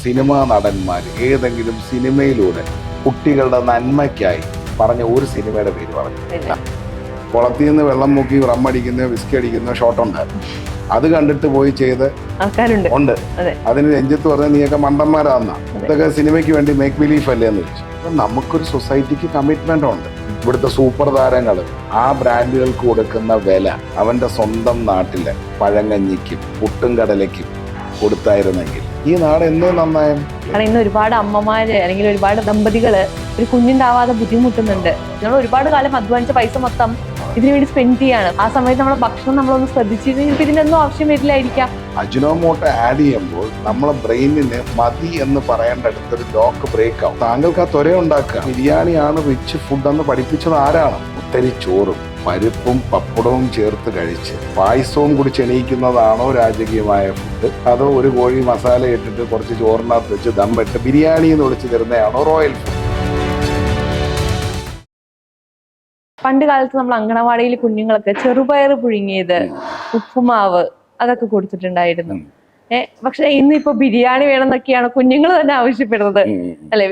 Cinema നടന്മാർ ഏതെങ്കിലും സിനിമയിലൂടെ കുട്ടികളുടെ നന്മയ്ക്കായി പറഞ്ഞ ഒരു സിനിമയുടെ പേര് പറഞ്ഞു? കുളത്തിൽ നിന്ന് വെള്ളം മുക്കി റമ്മടിക്കുന്ന വിസ്കി അടിക്കുന്ന ഷോട്ട് ഉണ്ടായിരുന്നു. അത് കണ്ടിട്ട് പോയി ചെയ്ത് ഉണ്ട്. അതിന് രഞ്ജിത്ത് പറഞ്ഞ നീയൊക്കെ മണ്ടന്മാരാന്ന, ഇതൊക്കെ സിനിമയ്ക്ക് വേണ്ടി മേക്ക് ബിലീഫ് അല്ലേ എന്ന് ചോദിച്ചു. നമുക്കൊരു സൊസൈറ്റിക്ക് കമ്മിറ്റ്മെന്റ് ഉണ്ട്. ഇവിടുത്തെ സൂപ്പർ താരങ്ങൾ ആ ബ്രാൻഡുകൾക്ക് കൊടുക്കുന്ന വില അവന്റെ സ്വന്തം നാട്ടിലെ പഴങ്കഞ്ഞിക്കും പുട്ടും കടലയ്ക്കും കൊടുത്തായിരുന്നെങ്കിൽ ഈ നാട് എന്നേ നന്നായിരുന്നു. കാരണം ഇന്ന് ഒരുപാട് അമ്മമാര് അല്ലെങ്കിൽ ഒരുപാട് ദമ്പതികള് ഒരു കുഞ്ഞുണ്ടാവാതെ ബുദ്ധിമുട്ടുന്നുണ്ട്. നമ്മൾ ഒരുപാട് കാലം അധ്വാനിച്ച പൈസ മൊത്തം ഇതിനു വേണ്ടി സ്പെൻഡ് ചെയ്യാണ്. ആ സമയത്ത് നമ്മളെ ഭക്ഷണം നമ്മളൊന്ന് ശ്രദ്ധിച്ചിരുന്നെങ്കിൽ ഇതിനൊന്നും ആവശ്യം വരില്ലായിരിക്കാം. അജിനോമോട്ടോ ആഡ് ചെയ്യുമ്പോൾ നമ്മളെ ബ്രെയിനിന് മതി എന്ന് പറയേണ്ട അടുത്തൊരു ലോക്ക് ബ്രേക്ക് ആവും. താങ്കൾക്ക് ആ ത്വര ഉണ്ടാക്കുക. ബിരിയാണിയാണ് റിച്ച് ഫുഡ് എന്ന് പഠിപ്പിച്ചത് ആരാണ്? ഒത്തിരി ചോറും പരിപ്പും പപ്പടവും ചേർത്ത് കഴിച്ച് പായസവും കൂടി ചെണീക്കുന്നതാണോ രാജകീയമായ ഫുഡ്? അതോ ഒരു കോഴി മസാല ഇട്ടിട്ട് കുറച്ച് ചോറിനകത്ത് വെച്ച് ദമ്മിട്ട് ബിരിയാണി എന്ന് വിളിച്ച് തരുന്നതാണോ റോയൽ ഫുഡ്? പണ്ട് കാലത്ത് നമ്മൾ അങ്കണവാടിയിൽ കുഞ്ഞുങ്ങൾക്ക് ചെറുപയർ പുഴുങ്ങിയത്, ഉപ്പുമാവ് അതൊക്കെ കൊടുത്തിട്ടുണ്ടായിരുന്നു. പക്ഷെ ഇന്നിപ്പോ ബിരിയാണി വേണമെന്നൊക്കെയാണ് കുഞ്ഞുങ്ങൾ തന്നെ ആവശ്യപ്പെടുന്നത്, അല്ലെ?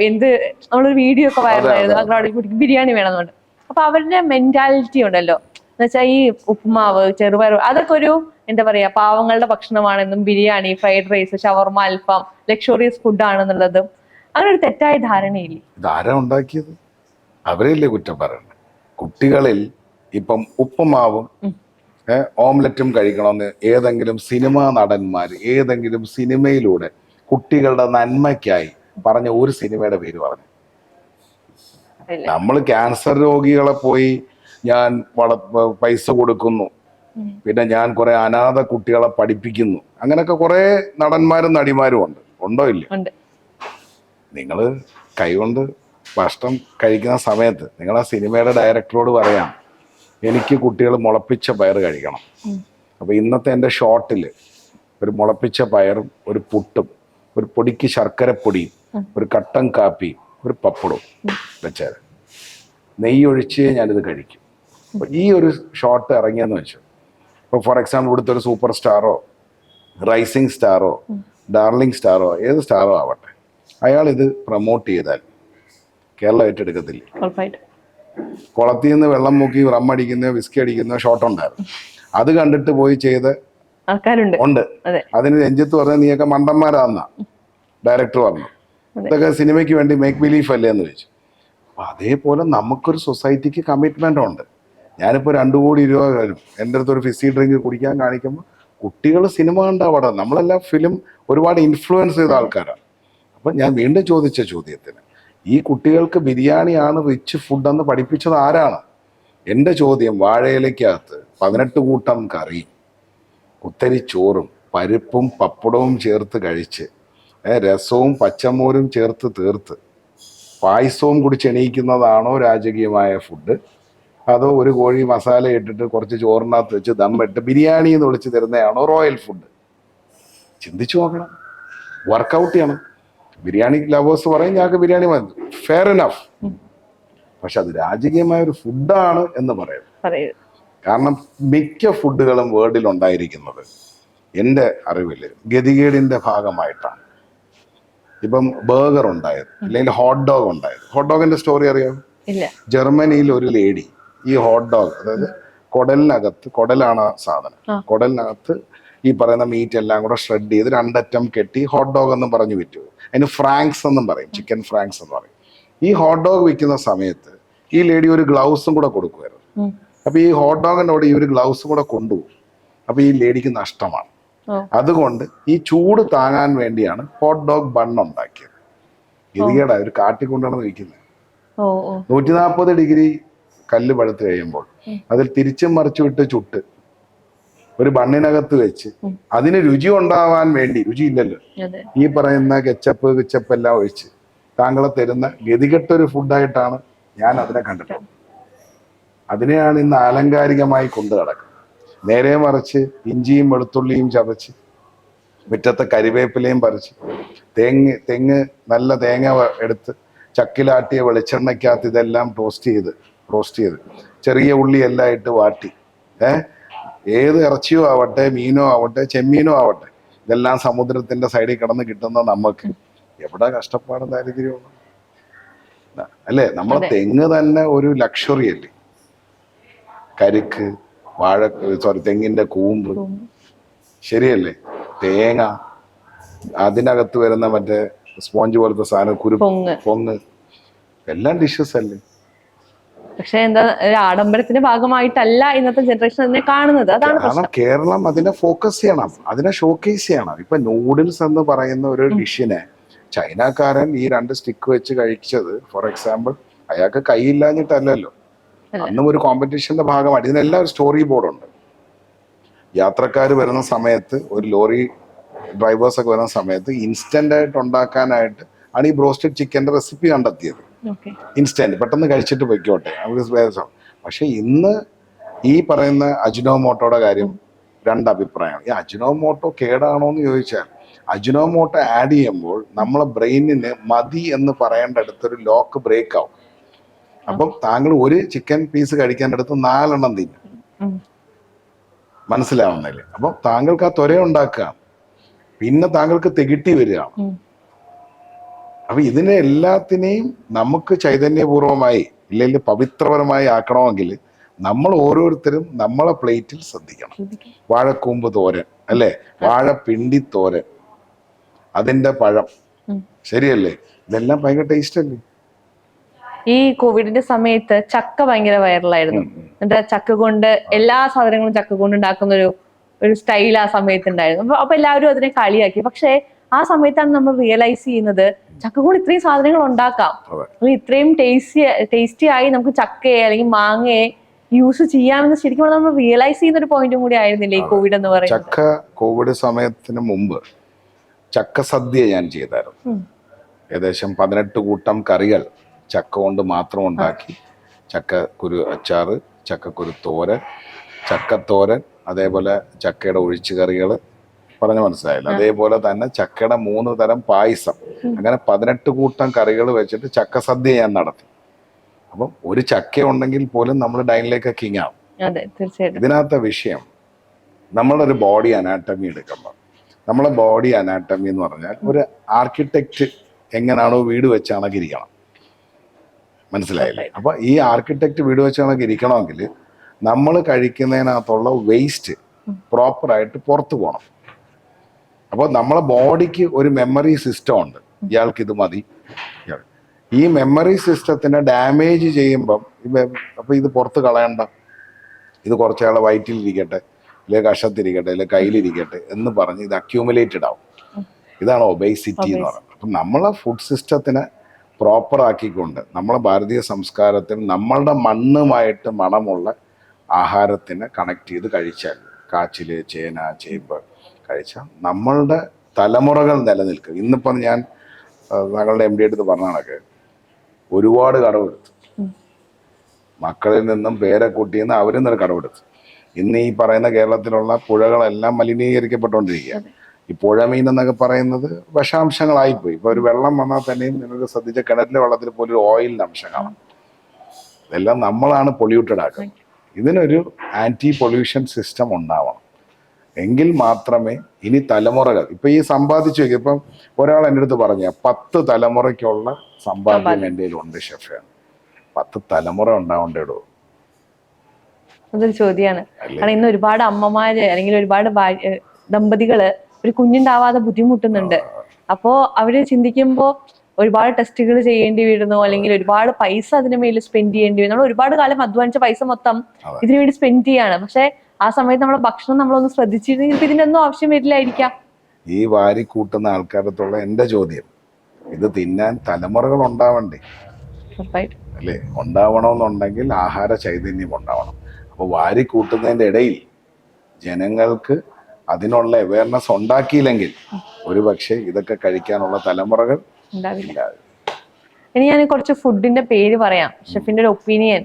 നമ്മളൊരു വീഡിയോ ഒക്കെ വയറായിരുന്നു, അങ്കണവാടി കുട്ടിക്ക് ബിരിയാണി വേണമെന്നുണ്ട്. അപ്പൊ അവരുടെ മെന്റാലിറ്റി ഉണ്ടല്ലോ, എന്ന് വെച്ചാൽ ഈ ഉപ്പുമാവ്, ചെറുപയർ അതൊക്കെ ഒരു എന്താ പറയാ പാവങ്ങളുടെ ഭക്ഷണമാണെന്നും ബിരിയാണി, ഫ്രൈഡ് റൈസ്, ഷവർമ, അൽഫാം ലക്ഷറിയസ് ഫുഡ് ആണെന്നുള്ളതും അങ്ങനെ ഒരു തെറ്റായ ധാരണയില്ലേ? ഇതാരാ ഉണ്ടാക്കിയത്? അവരല്ലേ കുറ്റം പറയണം. കുട്ടികളിൽ ഇപ്പം ഉപ്പുമാവും ഓംലറ്റും കഴിക്കണമെന്ന് ഏതെങ്കിലും സിനിമാ നടന്മാർ ഏതെങ്കിലും സിനിമയിലൂടെ കുട്ടികളുടെ നന്മയ്ക്കായി പറഞ്ഞ ഒരു സിനിമയുടെ പേര് പറഞ്ഞു? നമ്മൾ ക്യാൻസർ രോഗികളെ പോയി ഞാൻ പൈസ കൊടുക്കുന്നു, പിന്നെ ഞാൻ കുറെ അനാഥ കുട്ടികളെ പഠിപ്പിക്കുന്നു, അങ്ങനെയൊക്കെ കുറെ നടന്മാരും നടിമാരും ഉണ്ടോ ഇല്ല? നിങ്ങള് കൈകൊണ്ട് ഭക്ഷണം കഴിക്കുന്ന സമയത്ത് നിങ്ങൾ ആ സിനിമയുടെ ഡയറക്ടറോട് പറയാം, എനിക്ക് കുട്ടികൾ മുളപ്പിച്ച പയർ കഴിക്കണം. അപ്പൊ ഇന്നത്തെ എൻ്റെ ഷോട്ടിൽ ഒരു മുളപ്പിച്ച പയറും ഒരു പുട്ടും ഒരു പൊടിക്ക് ശർക്കരപ്പൊടിയും ഒരു കട്ടൻ കാപ്പിയും ഒരു പപ്പടവും വെച്ചാൽ നെയ്യ് ഒഴിച്ച് ഞാനിത് കഴിക്കും. അപ്പൊ ഈ ഒരു ഷോട്ട് ഇറങ്ങിയെന്ന് വെച്ചു. ഇപ്പോൾ ഫോർ എക്സാമ്പിൾ ഇവിടുത്തെ ഒരു സൂപ്പർ സ്റ്റാറോ റൈസിങ് സ്റ്റാറോ ഡാർലിംഗ് സ്റ്റാറോ ഏത് സ്റ്റാറോ ആവട്ടെ, അയാൾ ഇത് പ്രൊമോട്ട് ചെയ്താൽ കേരളം ഏറ്റെടുക്കത്തില്ല. കുളത്തിൽ നിന്ന് വെള്ളം മുക്കി റമ്മടിക്കുന്ന വിസ്കി അടിക്കുന്ന ഷോട്ട് ഉണ്ടായിരുന്നു. അത് കണ്ടിട്ട് പോയി ചെയ്ത് ഉണ്ട്. അതിന് രഞ്ജിത്ത് പറഞ്ഞ നീയൊക്കെ മണ്ടന്മാരാന്ന ഡയറക്ടർ പറഞ്ഞു. ഇതൊക്കെ സിനിമയ്ക്ക് വേണ്ടി മേക്ക് ബിലീഫ് അല്ലേ എന്ന് ചോദിച്ചു. അപ്പൊ അതേപോലെ നമുക്കൊരു സൊസൈറ്റിക്ക് കമ്മിറ്റ്മെന്റ് ഉണ്ട്. ഞാനിപ്പോൾ 2 കോടി രൂപ വരും എൻ്റെ അടുത്ത് ഒരു ഫിസി ഡ്രിങ്ക് കുടിക്കാൻ കാണിക്കുമ്പോൾ കുട്ടികൾ സിനിമ കണ്ട അവിടെ നമ്മളെല്ലാം ഫിലിം ഒരുപാട് ഇൻഫ്ലുവൻസ് ചെയ്ത ആൾക്കാരാണ്. അപ്പം ഞാൻ വീണ്ടും ചോദിച്ച ചോദ്യത്തിന്, ഈ കുട്ടികൾക്ക് ബിരിയാണിയാണ് റിച്ച് ഫുഡ് എന്ന് പഠിപ്പിച്ചത് ആരാണ്? എൻ്റെ ചോദ്യം, വാഴയിലക്കകത്ത് 18 കൂട്ടം കറി, കുത്തരി ചോറും പരിപ്പും പപ്പടവും ചേർത്ത് കഴിച്ച് രസവും പച്ചമോരും ചേർത്ത് തീർത്ത് പായസവും കൂടി ചെണീക്കുന്നതാണോ രാജകീയമായ ഫുഡ്? അതോ ഒരു കോഴി മസാല ഇട്ടിട്ട് കുറച്ച് ചോറിനകത്ത് വെച്ച് ദമ്മിട്ട് ബിരിയാണി എന്ന് വിളിച്ച് തരുന്നതാണോ റോയൽ ഫുഡ്? ചിന്തിച്ചു നോക്കണം, വർക്കൗട്ട് ചെയ്യണം. ബിരിയാണി ലവേഴ്സ് പറയും ഞങ്ങൾക്ക് ബിരിയാണി മതി, ഫെയർ ഇനഫ്. പക്ഷെ അത് രാജകീയമായ ഒരു ഫുഡാണ് എന്ന് പറയും. കാരണം മിക്ക ഫുഡുകളും വേൾഡിൽ ഉണ്ടായിരിക്കുന്നത് എൻ്റെ അറിവിൽ ഗതികേടിന്റെ ഭാഗമായിട്ടാണ്. ഇപ്പം ബർഗർ ഉണ്ടായത്, അല്ലെങ്കിൽ ഹോട്ട് ഡോഗ് ഉണ്ടായത്. ഹോട്ട് ഡോഗിന്റെ സ്റ്റോറി അറിയാം? ജർമ്മനിയിൽ ഒരു ലേഡി ഈ ഹോട്ട് ഡോഗ്, അതായത് കുടലാണ് സാധനം, കുടലിനകത്ത് ഈ പറയുന്ന മീറ്റ് എല്ലാം കൂടെ ഷ്രെഡ് ചെയ്ത് 2 അറ്റം കെട്ടി ഹോട്ട് ഡോഗ് എന്നും പറഞ്ഞു വിറ്റു. അതിന് ഫ്രാങ്ക്സ് എന്നും പറയും, ചിക്കൻ ഫ്രാങ്ക്സ് എന്ന് പറയും. ഈ ഹോട്ട് ഡോഗ് വിൽക്കുന്ന സമയത്ത് ഈ ലേഡി ഒരു ഗ്ലൗസും കൂടെ കൊടുക്കുമായിരുന്നു. അപ്പൊ ഈ ഹോട്ട് ഡോഗിനോട് ഈ ഒരു ഗ്ലൗസും കൂടെ കൊണ്ടുപോകും. അപ്പൊ ഈ ലേഡിക്ക് നഷ്ടമാണ്. അതുകൊണ്ട് ഈ ചൂട് താങ്ങാൻ വേണ്ടിയാണ് ഹോട്ട് ഡോഗ് ബൺ ഉണ്ടാക്കിയത്. ഗതികേടാ, ഒരു കാട്ടിക്കൊണ്ടാണ് വിൽക്കുന്നത്. 140 ഡിഗ്രി കല്ല് പഴുത്ത് കഴിയുമ്പോൾ അതിൽ തിരിച്ചും മറിച്ചു വിട്ട് ചുട്ട് ഒരു ബണ്ണിനകത്ത് വെച്ച് അതിന് രുചി ഉണ്ടാവാൻ വേണ്ടി, രുചിയില്ലല്ലോ, ഈ പറയുന്ന കെച്ചപ്പ് എല്ലാം ഒഴിച്ച് താങ്കളെ തരുന്ന ഗതികെട്ടൊരു ഫുഡായിട്ടാണ് ഞാൻ അതിനെ കണ്ടിട്ടുള്ളത്. അതിനെയാണ് ഇന്ന് ആലങ്കാരികമായി കൊണ്ടു നടക്കുന്നത്. നേരെ മറിച്ച് ഇഞ്ചിയും വെളുത്തുള്ളിയും ചതച്ച് മുറ്റത്തെ കരിവേപ്പിലയും പറിച്ച് തെങ്ങ് നല്ല തേങ്ങ എടുത്ത് ചക്കിലാട്ടിയ വെളിച്ചെണ്ണയ്ക്കകത്ത് ഇതെല്ലാം റോസ്റ്റ് ചെയ്ത് ചെറിയ ഉള്ളി എല്ലാം ഇട്ട് വാട്ടി ഏത് ഇറച്ചിയോ ആവട്ടെ, മീനോ ആവട്ടെ, ചെമ്മീനോ ആവട്ടെ, ഇതെല്ലാം സമുദ്രത്തിന്റെ സൈഡിൽ കിടന്ന് കിട്ടുന്ന നമുക്ക് എവിടെ കഷ്ടപ്പാടും ദാരിദ്ര്യവും അല്ലേ? നമ്മളെ തെങ്ങ് തന്നെ ഒരു ലക്ഷറി അല്ലേ? കരിക്ക്, തെങ്ങിന്റെ കൂമ്പ്, ശരിയല്ലേ? തേങ്ങ, അതിനകത്ത് വരുന്ന മറ്റേ സ്പോഞ്ച് പോലത്തെ സാധനം, പൊങ്ങ്, എല്ലാം ഡിഷസ് അല്ലേ? പക്ഷെ എന്താ, ആഡംബരത്തിന്റെ ഭാഗമായിട്ടല്ല ഇന്നത്തെ ജനറേഷൻ അതിനെ കാണുന്നത്. അതാണ് കാരണം കേരളം അതിനെ ഫോക്കസ് ചെയ്യണം, അതിനെ ഷോക്കേസ് ചെയ്യണം. ഇപ്പൊ നൂഡിൽസ് എന്ന് പറയുന്ന ഒരു ഡിഷിനെ ചൈനക്കാരൻ ഈ 2 സ്റ്റിക്ക് വെച്ച് കഴിച്ചത്, ഫോർ എക്സാമ്പിൾ, അയാൾക്ക് കൈയില്ലാഞ്ഞിട്ടല്ലല്ലോ, അന്നും ഒരു കോമ്പറ്റീഷന്റെ ഭാഗമായിട്ട്. ഇതിനെല്ലാം ഒരു സ്റ്റോറി ബോർഡുണ്ട്. യാത്രക്കാർ വരുന്ന സമയത്ത്, ഒരു ലോറി ഡ്രൈവേഴ്സ് ഒക്കെ വരുന്ന സമയത്ത് ഇൻസ്റ്റന്റ് ആയിട്ട് ഉണ്ടാക്കാനായിട്ട് ആണ് ഈ ബ്രോസ്റ്റഡ് ചിക്കന്റെ റെസിപ്പി കണ്ടെത്തിയത്. ഇൻസ്റ്റന്റ്, പെട്ടെന്ന് കഴിച്ചിട്ട് പൊയ്ക്കോട്ടെ. പക്ഷെ ഇന്ന് ഈ പറയുന്ന അജിനോമോട്ടോയുടെ കാര്യം 2 അഭിപ്രായമാണ്. ഈ അജിനോമോട്ടോ കേടാണോ എന്ന് ചോദിച്ചാൽ, അജിനോമോട്ടോ ആഡ് ചെയ്യുമ്പോൾ നമ്മളെ ബ്രെയിനിന് മതി എന്ന് പറയേണ്ട അടുത്തൊരു ലോക്ക് ബ്രേക്ക് ആവും. അപ്പം താങ്കൾ ഒരു ചിക്കൻ പീസ് കഴിക്കേണ്ട അടുത്ത് 4 എണ്ണം തിന്നും. മനസ്സിലാവുന്നില്ലേ? അപ്പം താങ്കൾക്ക് ആ ത്വര ഉണ്ടാക്കാം, പിന്നെ താങ്കൾക്ക് തികട്ടി വരികയാണ്. അപ്പൊ ഇതിനെ എല്ലാത്തിനെയും നമുക്ക് ചൈതന്യപൂർവമായി, ഇല്ലെങ്കിൽ പവിത്രപരമായി ആക്കണമെങ്കിൽ നമ്മൾ ഓരോരുത്തരും നമ്മളെ പ്ലേറ്റിൽ ശ്രദ്ധിക്കണം. വാഴക്കൂമ്പ് തോരൻ അല്ലേ, വാഴപ്പിണ്ടി തോരൻ, അതിന്റെ പഴം, ശരിയല്ലേ? ഇതെല്ലാം ഭയങ്കര ടേസ്റ്റ് അല്ലേ? ഈ കോവിഡിന്റെ സമയത്ത് ചക്ക ഭയങ്കര വൈറലായിരുന്നു. എന്താ, ചക്ക കൊണ്ട് എല്ലാ സാധനങ്ങളും ചക്ക കൊണ്ട് ഉണ്ടാക്കുന്ന ഒരു സ്റ്റൈൽ ആ സമയത്ത് ഉണ്ടായിരുന്നു. അപ്പൊ എല്ലാവരും അതിനെ കളിയാക്കി. പക്ഷെ ആ സമയത്താണ് നമ്മൾ റിയലൈസ് ചെയ്യുന്നത്, ചക്ക കൊണ്ട് ഇത്രയും സാധനങ്ങൾ ഉണ്ടാക്കാം, ഇത്രയും ടേസ്റ്റി ആയി നമുക്ക് ചക്കയെ അല്ലെങ്കിൽ മാങ്ങയെ യൂസ് ചെയ്യാമെന്ന് ശരിക്കും നമ്മൾ റിയലൈസ് ചെയ്യുന്ന ഒരു പോയിന്റും കൂടി ആയിരുന്നില്ലേ ഈ കോവിഡ് എന്ന് പറയുന്നത്? ചക്ക കോവിഡ് സമയത്തിന് മുമ്പ് ചക്ക സദ്യ ഞാൻ ചെയ്തായിരുന്നു. ഏകദേശം 18 കൂട്ടം കറികൾ ചക്ക കൊണ്ട് മാത്രം ഉണ്ടാക്കി. ചക്കക്കുരു അച്ചാറ്, ചക്കക്കുരു തോരൻ, ചക്കത്തോരൻ, അതേപോലെ ചക്കയുടെ ഒഴിച്ചു കറികൾ, പറഞ്ഞ മനസ്സിലായില്ല? അതേപോലെ തന്നെ ചക്കയുടെ 3 തരം പായസം, അങ്ങനെ 18 കൂട്ടം കറികൾ വെച്ചിട്ട് ചക്ക സദ്യ ഞാൻ നടത്തി. അപ്പം ഒരു ചക്ക ഉണ്ടെങ്കിൽ പോലും നമ്മൾ ഡൈനിലേക്ക് കിങ് ആവും. ഇതിനകത്തെ വിഷയം, നമ്മളുടെ ഒരു ബോഡി അനാട്ടമി എടുക്കുമ്പോൾ, നമ്മളെ ബോഡി അനാട്ടമി എന്ന് പറഞ്ഞാൽ ഒരു ആർക്കിടെക്റ്റ് എങ്ങനെയാണോ വീട് വെച്ച് കണക്കിരിക്കണം. മനസ്സിലായില്ലേ? അപ്പൊ ഈ ആർക്കിടെക്റ്റ് വീട് വെച്ച് കണക്കിരിക്കണമെങ്കിൽ നമ്മൾ കഴിക്കുന്നതിനകത്തുള്ള വേസ്റ്റ് പ്രോപ്പറായിട്ട് പുറത്തു പോകണം. അപ്പോൾ നമ്മളെ ബോഡിക്ക് ഒരു മെമ്മറി സിസ്റ്റം ഉണ്ട്, ഇയാൾക്ക് ഇത് മതി. ഈ മെമ്മറി സിസ്റ്റത്തിനെ ഡാമേജ് ചെയ്യുമ്പം അപ്പൊ ഇത് പുറത്ത് കളയണ്ട, ഇത് കുറച്ചാളെ വയറ്റിലിരിക്കട്ടെ, അല്ലെങ്കിൽ കഷത്തിരിക്കട്ടെ, അല്ലെങ്കിൽ കയ്യിലിരിക്കട്ടെ എന്ന് പറഞ്ഞ് ഇത് അക്യൂമുലേറ്റഡ് ആവും. ഇതാണ് ഒബേസിറ്റി എന്ന് പറയുന്നത്. അപ്പം നമ്മളെ ഫുഡ് സിസ്റ്റത്തിനെ പ്രോപ്പർ ആക്കിക്കൊണ്ട് നമ്മളെ ഭാരതീയ സംസ്കാരത്തിൽ നമ്മളുടെ മണ്ണുമായിട്ട് മണമുള്ള ആഹാരത്തിനെ കണക്ട് ചെയ്ത് കഴിച്ചാൽ, കാച്ചില്, ചേന, ചേമ്പ് കഴിച്ചാൽ നമ്മളുടെ തലമുറകൾ നിലനിൽക്കും. ഇന്നിപ്പം ഞാൻ ഞങ്ങളുടെ MD അടുത്ത് പറഞ്ഞ കണക്ക് ഒരുപാട് കടമെടുത്തു, മക്കളിൽ നിന്നും പേരക്കുട്ടിയിൽ നിന്ന് അവരിൽ നിന്ന് കടമെടുത്തു. ഇന്ന് ഈ പറയുന്ന കേരളത്തിലുള്ള പുഴകളെല്ലാം മലിനീകരിക്കപ്പെട്ടുകൊണ്ടിരിക്കുക. ഈ പുഴ മീൻ എന്നൊക്കെ പറയുന്നത് വിഷാംശങ്ങളായിപ്പോയി. ഇപ്പൊ ഒരു വെള്ളം വന്നാൽ തന്നെയും നിങ്ങൾക്ക് ശ്രദ്ധിച്ച കിണറ്റിലെ വെള്ളത്തിൽ പോലും ഒരു ഓയിലിന്റെ അംശം കാണാം. ഇതെല്ലാം നമ്മളാണ് പൊല്യൂട്ടഡ് ആക്കുന്നത്. ഇതിനൊരു ആന്റി പൊല്യൂഷൻ സിസ്റ്റം ഉണ്ടാവണം. എങ്കിൽ മാത്രമേ ഇനി തലമുറകൾ, ഇപ്പൊ ഈ സമ്പാദിച്ചു വെക്കും. ഇപ്പം ഒരാൾ എൻ്റെ അടുത്ത് പറഞ്ഞ 10 തലമുറയ്ക്കുള്ള സമ്പാദ്യം എൻ്റെ ഉണ്ട് ഷെഫാണ്. 10 തലമുറ ഉണ്ടാവേണ്ടോ? അതൊരു ചോദ്യമാണ്. കാരണം ഇന്ന് ഒരുപാട് അമ്മമാര് അല്ലെങ്കിൽ ഒരുപാട് ദമ്പതികള് ഒരു കുഞ്ഞുണ്ടാവാതെ ബുദ്ധിമുട്ടുന്നുണ്ട്. അപ്പോ അവര് ചിന്തിക്കുമ്പോ ഒരുപാട് ടെസ്റ്റുകൾ ചെയ്യേണ്ടി വരുന്നു, അല്ലെങ്കിൽ ഒരുപാട് പൈസ അതിന് മേലിൽ സ്പെൻഡ് ചെയ്യേണ്ടി വരും. നമ്മൾ ഒരുപാട് കാലം അധ്വാനിച്ച പൈസ മൊത്തം ഇതിനു വേണ്ടി സ്പെൻഡ് ചെയ്യാണ്. പക്ഷെ ആ സമയത്ത് നമ്മളെ ഭക്ഷണം നമ്മളൊന്ന് ശ്രദ്ധിച്ചിരുന്നെങ്കിൽ ഇതിന്റെ ഒന്നും ആവശ്യം വരില്ലായിരിക്കാം. ഈ വാരി കൂട്ടുന്ന ആൾക്കാരത്തുള്ള എന്റെ ചോദ്യം, ഇത് തിന്നാൻ തലമുറകൾ ഉണ്ടാവണ്ടേ? അല്ലേ? ഉണ്ടാവണമെന്നുണ്ടെങ്കിൽ ആഹാര ചൈതന്യം ഉണ്ടാവണം. അപ്പൊ വാരി കൂട്ടുന്നതിന്റെ ഇടയിൽ ജനങ്ങൾക്ക് അതിനുള്ള അവയർനെസ് ഉണ്ടാക്കിയില്ലെങ്കിൽ ഒരുപക്ഷെ ഇതൊക്കെ കഴിക്കാനുള്ള തലമുറകൾ ഉണ്ടാവില്ല. ഇനി ഞാൻ കുറച്ച് ഫുഡിന്റെ പേര് പറയാം, ഷെഫിന്റെ ഒരു ഒപ്പീനിയൻ.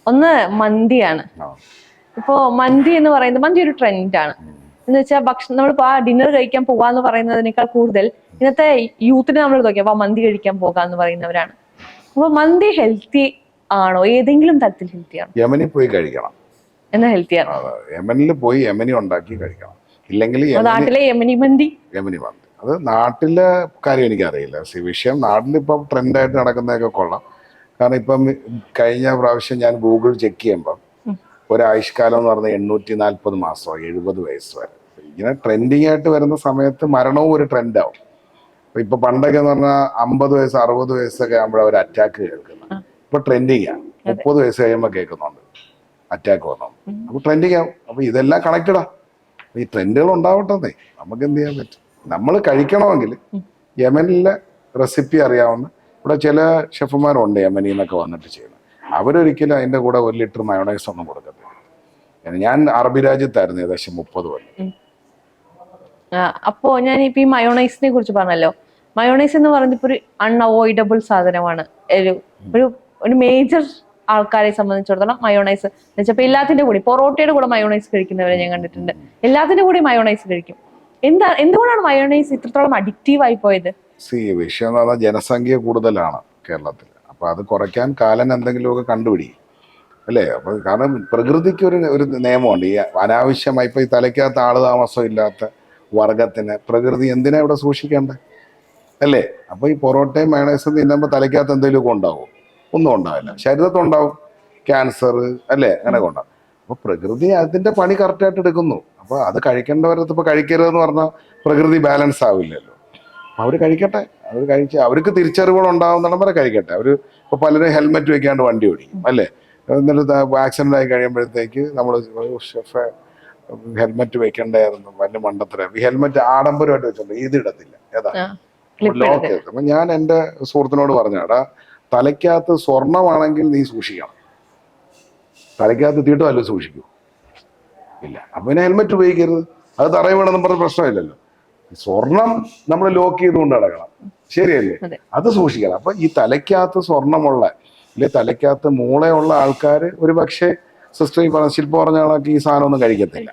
ഒന്ന് മന്തിയാണ്. ഇപ്പോ മന്തി എന്ന് പറയുന്നത്, മന്തി ഒരു ട്രെൻഡാണ്. എന്ന് വെച്ചാൽ ഭക്ഷണം, നമ്മളിപ്പോ ആ ഡിന്നർ കഴിക്കാൻ പോകാന്ന് പറയുന്നതിനേക്കാൾ കൂടുതൽ ഇന്നത്തെ യൂത്തിനെ നമ്മൾ നോക്കിയാൽ അപ്പൊ മന്തി കഴിക്കാൻ പോകാന്ന് പറയുന്നവരാണ്. അപ്പൊ മന്തി ഹെൽത്തി ആണോ? ഏതെങ്കിലും തരത്തിൽ ഹെൽത്തി ആണോ? യമനിൽ പോയി കഴിക്കണം എന്നാ ഹെൽത്തി ആണോ? യമനിൽ പോയി യമനി ഉണ്ടാക്കി കഴിക്കണം. ഇല്ലെങ്കിൽ നാട്ടിലെ യമനി മന്തി. അത് നാട്ടിലെ കാര്യം എനിക്കറിയില്ല. വിഷയം നാട്ടിലിപ്പം ട്രെൻഡായിട്ട് നടക്കുന്നതൊക്കെ കൊള്ളാം. കാരണം ഇപ്പം കഴിഞ്ഞ പ്രാവശ്യം ഞാൻ ഗൂഗിൾ ചെക്ക് ചെയ്യുമ്പം ഒരായുഷ്കാലം എന്ന് പറഞ്ഞാൽ 840 മാസമോ 70 വയസ്സ് വരെ. ഇങ്ങനെ ട്രെൻഡിങ് ആയിട്ട് വരുന്ന സമയത്ത് മരണവും ഒരു ട്രെൻഡാവും. ഇപ്പൊ പണ്ടൊക്കെ എന്ന് പറഞ്ഞാൽ 50 വയസ്സ് 60 വയസ്സൊക്കെ ആകുമ്പോഴാണ് ഒരു അറ്റാക്ക് കേൾക്കുന്നത്. ഇപ്പൊ ട്രെൻഡിങ്ങാണ്. 30 വയസ്സ് കഴിയുമ്പോൾ കേൾക്കുന്നുണ്ട് അറ്റാക്ക് വന്നു. അപ്പൊ ട്രെൻഡിങ് ആവും. അപ്പൊ ഇതെല്ലാം കണക്റ്റഡാ. ഈ ട്രെൻഡുകൾ ഉണ്ടാവട്ടെ, നമുക്ക് എന്ത് ചെയ്യാൻ പറ്റും? നമ്മൾ കഴിക്കണമെങ്കിൽ യമനിലെ റെസിപ്പി അറിയാവുന്ന ഇവിടെ ചില ഷെഫുമാരുണ്ട് യമനിൽ നിന്നൊക്കെ വന്നിട്ട് ചെയ്യുന്നത്. അവരൊരിക്കലും അതിന്റെ കൂടെ 1 ലിറ്റർ മയോണൈസ് ഒന്നും കൊടുക്കത്തില്ല. ഞാൻ അറബി രാജ്യത്തായിരുന്നു ഏകദേശം 30 കൊല്ലം. അപ്പോ ഞാൻ ഇപ്പൊ ഈ മയോണൈസിനെ കുറിച്ച് പറഞ്ഞല്ലോ. മയോണൈസ് എന്ന് പറയുന്നത് ഇപ്പൊ ഒരു അൺഅവോയ്ഡബിൾ സാധനമാണ്. ഒരു മേജർ ആൾക്കാരെ സംബന്ധിച്ചിടത്തോളം മയോണൈസ് എന്നുവെച്ചപ്പോ എല്ലാത്തിന്റെ കൂടി പൊറോട്ടയുടെ കൂടെ മയോണൈസ് കഴിക്കുന്നവരെ ഞാൻ കണ്ടിട്ടുണ്ട്. എല്ലാത്തിന്റെ കൂടി മയോണൈസ് കഴിക്കും. എന്തുകൊണ്ടാണ് മയോണൈസ് ഇത്രത്തോളം അഡിക്റ്റീവ് ആയി പോയത്? വിഷയം എന്ന് പറഞ്ഞാൽ ജനസംഖ്യ കൂടുതലാണ് കേരളത്തിൽ. അപ്പൊ അത് കുറയ്ക്കാൻ കാലൻ എന്തെങ്കിലുമൊക്കെ കണ്ടുപിടിക്കും അല്ലേ? അപ്പൊ കാരണം പ്രകൃതിക്ക് ഒരു നിയമമുണ്ട്. ഈ അനാവശ്യമായി ഇപ്പൊ ഈ തലയ്ക്കകത്ത് ആള് താമസം ഇല്ലാത്ത വർഗത്തിന് പ്രകൃതി എന്തിനാ ഇവിടെ സൂക്ഷിക്കേണ്ടത് അല്ലേ? അപ്പൊ ഈ പൊറോട്ടയും മയോണൈസും തിന്നുമ്പോൾ തലയ്ക്കകത്ത് എന്തെങ്കിലുമൊക്കെ ഉണ്ടാവും? ഒന്നും ഉണ്ടാവില്ല. ശരീരത്തുണ്ടാവും ക്യാൻസർ അല്ലേ, അങ്ങനെയൊക്കെ ഉണ്ടാവും. അപ്പൊ പ്രകൃതി അതിന്റെ പണി കറക്റ്റായിട്ട് എടുക്കുന്നു. അപ്പൊ അത് കഴിക്കേണ്ടവരത്ത് ഇപ്പൊ കഴിക്കരുതെന്ന് പറഞ്ഞാൽ പ്രകൃതി ബാലൻസ് ആവില്ലല്ലോ. അവര് കഴിക്കട്ടെ, അവർ കഴിച്ച് അവർക്ക് തിരിച്ചറിവുകൾ ഉണ്ടാവുന്നിടം വരെ കഴിക്കട്ടെ. അവര് ഇപ്പൊ പലരും ഹെൽമെറ്റ് വെക്കാണ്ട് വണ്ടി ഓടിക്കും അല്ലേ? എന്നിട്ട് ആക്സിഡന്റ് ആയി കഴിയുമ്പോഴത്തേക്ക് നമ്മൾ ഷെഫ് ഹെൽമെറ്റ് വെക്കണ്ടായിരുന്നു, വലിയ മണ്ടത്തരം. ഈ ഹെൽമെറ്റ് ആഡംബരമായിട്ട് വെച്ചോണ്ട് ഇത് ഇടത്തില്ല, ഏതാ ലോക്ക്. അപ്പൊ ഞാൻ എൻ്റെ സുഹൃത്തിനോട് പറഞ്ഞാടാ, തലയ്ക്കകത്ത് സ്വർണമാണെങ്കിൽ നീ സൂക്ഷിക്കണം, തലയ്ക്കകത്ത് തീട്ടുമല്ലോ സൂക്ഷിക്കൂ ഇല്ല. അപ്പൊ പിന്നെ ഹെൽമെറ്റ് ഉപയോഗിക്കരുത്. അത് തറയിൽ വേണമെന്നും പറഞ്ഞ പ്രശ്നമില്ലല്ലോ. സ്വർണം നമ്മൾ ലോക്ക് ചെയ്തുകൊണ്ട് നടക്കണം, ശരിയല്ലേ? അത് സൂക്ഷിക്കണം. അപ്പൊ ഈ തലയ്ക്കകത്ത് സ്വർണമുള്ള അല്ലെ തലയ്ക്കകത്ത് മൂളയുള്ള ആൾക്കാർ ഒരു പക്ഷേ സിസ്റ്റർ ഈ പറഞ്ഞ ശില്പ പറഞ്ഞ ആളൊക്കെ ഈ സാധനം ഒന്നും കഴിക്കത്തില്ല.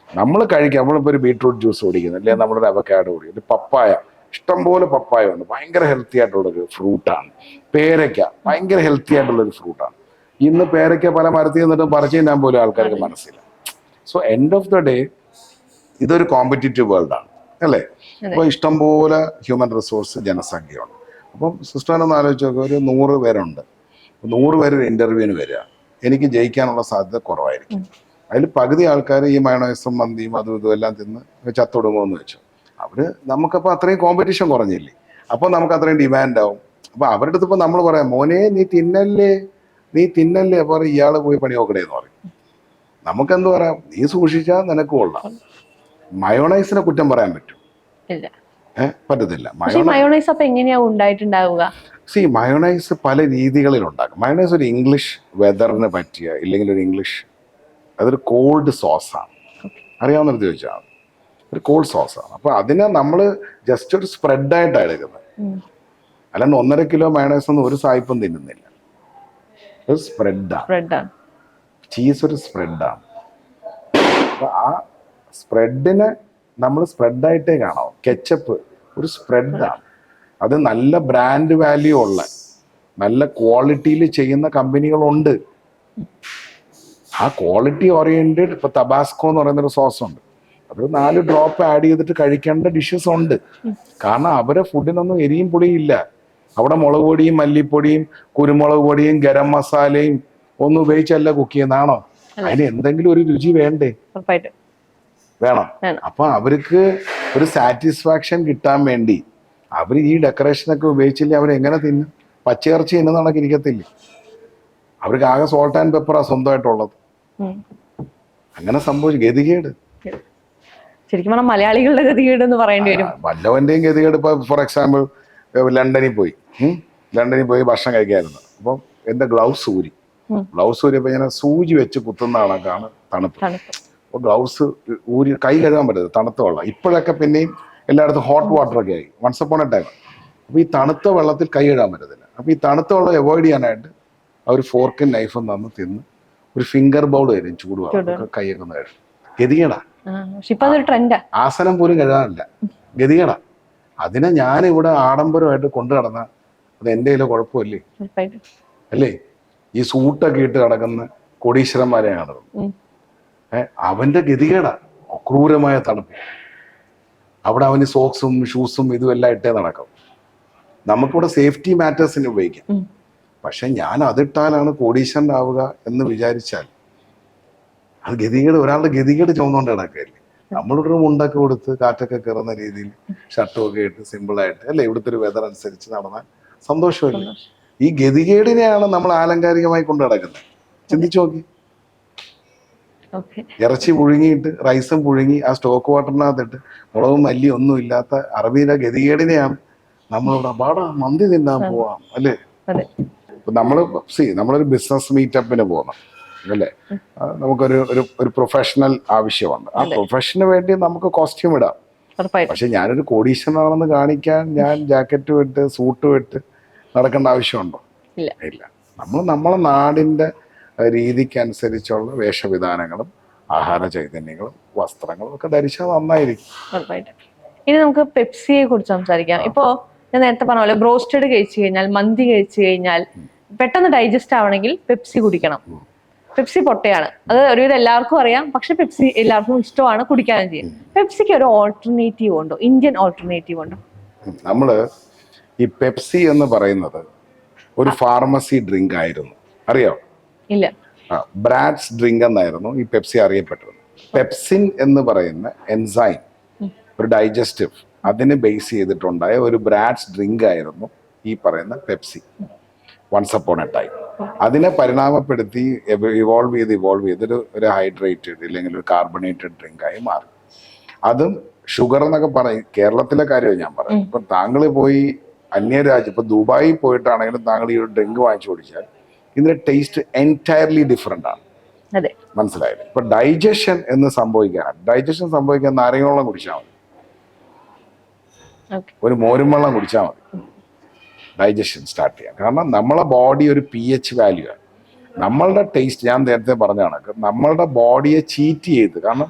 നമ്മൾ കഴിക്കാം. നമ്മളിപ്പോൾ ഒരു ബീട്രൂട്ട് ജ്യൂസ് കുടിക്കുന്നു, അല്ലെങ്കിൽ നമ്മളൊരു അവക്കാഡോ കുടിക്കുന്നു, പപ്പായ, ഇഷ്ടംപോലെ പപ്പായ ഉണ്ട്, ഭയങ്കര ഹെൽത്തി ആയിട്ടുള്ളൊരു ഫ്രൂട്ടാണ്. പേരയ്ക്ക ഭയങ്കര ഹെൽത്തി ആയിട്ടുള്ളൊരു ഫ്രൂട്ടാണ്. ഇന്ന് പേരയ്ക്ക പല മരത്തിൽ നിന്നിട്ട് പറിച്ചു തിന്നാൻ പോലും ആൾക്കാർക്ക് മനസ്സില്ല. So end of the day ഇതൊരു കോമ്പറ്റീറ്റീവ് വേൾഡാണ് അല്ലേ? അപ്പോൾ ഇഷ്ടംപോലെ ഹ്യൂമൻ റിസോഴ്സ് ജനസംഖ്യയുണ്ട്. അപ്പം സിസ്റ്ററിനൊന്ന് ആലോചിച്ച് നോക്കുക, ഒരു 100 പേരുണ്ട്. 100 പേര് ഒരു ഇന്റർവ്യൂവിന് വരിക, എനിക്ക് ജയിക്കാനുള്ള സാധ്യത കുറവായിരിക്കും. അതിൽ പകുതി ആൾക്കാർ ഈ മയോണൈസും മന്തിയും അതും ഇതും എല്ലാം തിന്ന് ചത്തൊടുങ്ങുമെന്ന് വെച്ചു. നമുക്കപ്പോൾ അത്രയും കോമ്പറ്റീഷൻ കുറഞ്ഞില്ലേ? അപ്പോൾ നമുക്ക് അത്രയും ഡിമാൻഡ് ആവും. അപ്പോൾ അവരുടെ അടുത്ത് ഇപ്പോൾ നമ്മൾ പറയാം, മോനെ നീ തിന്നല്ലേ. അപ്പോൾ ഇയാൾ പോയി പണി നോക്കണേ എന്ന് പറയും. നമുക്കെന്ത് പറയാം, നീ സൂക്ഷിച്ചാൽ നിനക്ക് കൊള്ളാം. മയോണൈസിനെ കുറ്റം പറയാൻ പറ്റും? പറ്റത്തില്ല. മയോണൈസ് അപ്പൊ എങ്ങനെയാ ഉണ്ടായിട്ടുണ്ടാവുക? മയോണൈസ് പല രീതികളിൽ ഉണ്ടാക്കും. മയോണൈസ് ഒരു ഇംഗ്ലീഷ് വെതറിന് പറ്റിയ, ഇല്ലെങ്കിൽ ഒരു ഇംഗ്ലീഷ്, അതൊരു കോൾഡ് സോസാണ്. അറിയാവുന്നത് ചോദിച്ചാൽ ഒരു കോൾഡ് സോസാണ്. അപ്പൊ അതിനെ നമ്മൾ ജസ്റ്റ് ഒരു സ്പ്രെഡായിട്ടാണ് എടുക്കുന്നത്. അല്ലാണ്ട് 1.5 കിലോ മയോണൈസ് ഒന്നും ഒരു സായിപ്പും തിന്നുന്നില്ല. ഒരു സ്പ്രെഡാണ്. ചീസ് ഒരു സ്പ്രെഡാണ്. അപ്പൊ ആ സ്പ്രെഡിനെ നമ്മൾ സ്പ്രെഡായിട്ടേ കാണാം. കെച്ചപ്പ് ഒരു സ്പ്രെഡാണ്. അത് നല്ല ബ്രാൻഡ് വാല്യൂ ഉള്ള നല്ല ക്വാളിറ്റിയിൽ ചെയ്യുന്ന കമ്പനികളുണ്ട്. ആ ക്വാളിറ്റി ഓറിയന്റഡ് ഇപ്പൊ തബാസ്കോ എന്ന് പറയുന്നൊരു സോസ് ഉണ്ട്. അത് 4 ഡ്രോപ്പ് ആഡ് ചെയ്തിട്ട് കഴിക്കേണ്ട ഡിഷസ് ഉണ്ട്. കാരണം അവരെ ഫുഡിനൊന്നും എരിയും പുളിയും ഇല്ല. അവിടെ മുളക് പൊടിയും മല്ലിപ്പൊടിയും കുരുമുളക് പൊടിയും ഗരം മസാലയും ഒന്നും ഉപയോഗിച്ചല്ല കുക്ക് ചെയ്യുന്നതാണോ? അതിന് എന്തെങ്കിലും ഒരു രുചി വേണ്ടേ? വേണം. അപ്പൊ അവർക്ക് ഒരു സാറ്റിസ്ഫാക്ഷൻ കിട്ടാൻ വേണ്ടി അവർ ഈ ഡെക്കറേഷനൊക്കെ ഉപയോഗിച്ചില്ലേ അവരെങ്ങനെ തിന്നും? പച്ചയിറച്ചി തിന്നുന്നതൊക്കെ ഇരിക്കത്തില്ലേ? അവർക്ക് ആകെ സോൾട്ട് ആൻഡ് പെപ്പറാ സ്വന്തമായിട്ടുള്ളത്. അങ്ങനെ സംഭവിച്ചു. ഗതികേട് ശരിക്കും പറഞ്ഞാൽ മലയാളികളുടെ ഗതികേട് എന്ന് പറയേണ്ടി വരും. വല്ലവന്റെയും ഗതികേട്. ഇപ്പൊ ഫോർ എക്സാമ്പിൾ ലണ്ടനിൽ പോയി ഭക്ഷണം കഴിക്കായിരുന്നു. അപ്പം എന്റെ ഗ്ലൗസ് ഊരിയപ്പോ ഇങ്ങനെ സൂചി വെച്ച് കുത്തുന്ന കണക്കാണ് തണുപ്പ്. അപ്പോൾ ഗ്ലൗസ് ഊരി കൈ കഴുകാൻ പറ്റരുത്, തണുത്ത വെള്ളം. ഇപ്പോഴൊക്കെ പിന്നെയും എല്ലായിടത്തും ഹോട്ട് വാട്ടർ ഒക്കെ ആയി, വൺസ് അപ്പോൺ എ ടൈം. അപ്പൊ ഈ തണുത്ത വെള്ളത്തിൽ കൈ കഴുകാൻ പറ്റത്തില്ല. അപ്പൊ ഈ തണുത്ത വെള്ളം അവോയ്ഡ് ചെയ്യാനായിട്ട് അവർ ഫോർക്കും നൈഫും തന്ന് തിന്ന് ഒരു ഫിംഗർ ബൗൾ തരും, ചൂടുവെള്ളം കൈയൊക്കെ ഒന്ന് കഴുകും. ഗതികേടാ. ആസനം പോലും കഴുകാനില്ല. ഗതികേടാ. അതിനെ ഞാനിവിടെ ആഡംബരമായിട്ട് കൊണ്ടു നടന്ന അത് എൻ്റെ കയ്യിലെ കുഴപ്പമില്ലേ? അല്ലേ? ഈ സൂട്ടൊക്കെ ഇട്ട് കിടക്കുന്ന കോടീശ്വരന്മാരെ കാണുന്നത്. അവന്റെ ഗതികേടാ. ക്രൂരമായ തണുപ്പ്. അവിടെ അവന് സോക്സും ഷൂസും ഇതും എല്ലാം ഇട്ടേ നടക്കും. നമുക്കിവിടെ സേഫ്റ്റി മാറ്റേഴ്സിന് ഉപയോഗിക്കാം. പക്ഷെ ഞാൻ അതിട്ടാലാണ് കോടീശ്വരനാവുക എന്ന് വിചാരിച്ചാൽ അത് ഗതികേട്, ഒരാളുടെ ഗതികേട് ചുമന്നുകൊണ്ട് കിടക്കുകയല്ലേ. നമ്മളൊരു മുണ്ടൊക്കെ കൊടുത്ത് കാറ്റൊക്കെ കയറുന്ന രീതിയിൽ ഷർട്ടും ഒക്കെ ഇട്ട് സിമ്പിളായിട്ട് അല്ലെ ഇവിടുത്തെ ഒരു വെതർ അനുസരിച്ച് നടന്നാൽ സന്തോഷമല്ലേ. ഈ ഗതികേടിനെയാണ് നമ്മൾ ആലങ്കാരികമായി കൊണ്ട് നടക്കുന്നത്. ചിന്തിച്ചു നോക്കി. ഇറച്ചി പുഴുങ്ങിയിട്ട് റൈസും പുഴുങ്ങി ആ സ്റ്റോക്ക് വാട്ടറിനകത്തിട്ട് മുളകും മല്ലി ഒന്നും ഇല്ലാത്ത അറബിയിലെ ഗതികേടിനെയാണ് നമ്മളിവിടെ പാടാ മന്തി തിന്നാൻ പോവാം അല്ലേ. നമ്മളൊരു ബിസിനസ് മീറ്റപ്പിന് പോകണം അല്ലേ. നമുക്കൊരു ഒരു പ്രൊഫഷണൽ ആവശ്യമുണ്ട്. ആ പ്രൊഫഷന് വേണ്ടി നമുക്ക് കോസ്റ്റ്യൂം ഇടാം. പക്ഷെ ഞാനൊരു കോടീശ്വരനാണെന്ന് കാണിക്കാൻ ഞാൻ ജാക്കറ്റ് ഇട്ട് സൂട്ട് ഇട്ട് നടക്കേണ്ട ആവശ്യമുണ്ടോ? ഇല്ല. നമ്മളെ നാടിന്റെ രീതിക്കനുസരിച്ചുള്ള വേഷവിധാനങ്ങളും ആഹാര ചൈതന്യങ്ങളും വസ്ത്രങ്ങളും ഒക്കെ ധരിച്ചാൽ നന്നായിരിക്കും. ഇനി നമുക്ക് പെപ്സിയെ കുറിച്ച് സംസാരിക്കാം. ഇപ്പോ ഞാൻ നേരത്തെ പറഞ്ഞ പോലെ ബ്രോസ്റ്റഡ് കഴിച്ചു കഴിഞ്ഞാൽ, മന്തി കഴിച്ചു കഴിഞ്ഞാൽ പെട്ടെന്ന് ഡൈജസ്റ്റ് ആവണമെങ്കിൽ പെപ്സി കുടിക്കണം. പെപ്സി പൊട്ടയാണ്, അത് ഒരുവിധം എല്ലാവർക്കും അറിയാം. പക്ഷെ പെപ്സി എല്ലാവർക്കും ഇഷ്ടമാണ്, കുടിക്കാനും ചെയ്യും. പെപ്സിക്ക് ഒരു ഓൾട്ടർനേറ്റീവ് ഉണ്ടോ? ഇന്ത്യൻ ഓൾട്ടർനേറ്റീവ് ഉണ്ടോ? നമ്മള് ഈ പെപ്സി എന്ന് പറയുന്നത് ഒരു ഫാർമസി ഡ്രിങ്ക് ആയിരുന്നു, അറിയാം? ഇല്ല. ബ്രാഡ്സ് ഡ്രിങ്ക് എന്നായിരുന്നു ഈ പെപ്സി അറിയപ്പെട്ടത്. പെപ്സിൻ എന്ന് പറയുന്ന എൻസൈം, ഒരു ഡൈജസ്റ്റീവ്, അതിന് ബേസ് ചെയ്തിട്ടുണ്ടായ ഒരു ബ്രാഡ്സ് ഡ്രിങ്ക് ആയിരുന്നു ഈ പറയുന്ന Pepsi once upon a time. അതിനെ പരിണാമപ്പെടുത്തി ഇവോൾവ് ചെയ്ത് ഒരു ഹൈഡ്രേറ്റഡ് ഇല്ലെങ്കിൽ ഒരു കാർബണേറ്റഡ് ഡ്രിങ്ക് ആയി മാറി. അതും ഷുഗർ എന്നൊക്കെ പറയും. കേരളത്തിലെ കാര്യമാണ് ഞാൻ പറയും. ഇപ്പൊ താങ്കൾ പോയി അന്യരാജ്യം, ഇപ്പൊ ദുബായിൽ പോയിട്ടാണെങ്കിലും താങ്കൾ ഈ ഒരു ഡ്രിങ്ക് വാങ്ങിച്ചു കുടിച്ചാൽ ഇതിന്റെ ടേസ്റ്റ് എൻറ്റയർലി ഡിഫറെന്റ് ആണ്. മനസ്സിലായില്ലേ? ഇപ്പൊ ഡൈജഷൻ സംഭവിക്കാൻ നാരങ്ങ വെള്ളം കുടിച്ചാൽ മതി, ഒരു മോരും വെള്ളം കുടിച്ചാൽ മതി ഡൈജഷൻ സ്റ്റാർട്ട് ചെയ്യാം. കാരണം നമ്മളെ ബോഡി ഒരു pH വാല്യൂ ആണ്. നമ്മളുടെ ടേസ്റ്റ്, ഞാൻ നേരത്തെ പറഞ്ഞ കണക്ക് നമ്മളുടെ ബോഡിയെ ചീറ്റ് ചെയ്ത്, കാരണം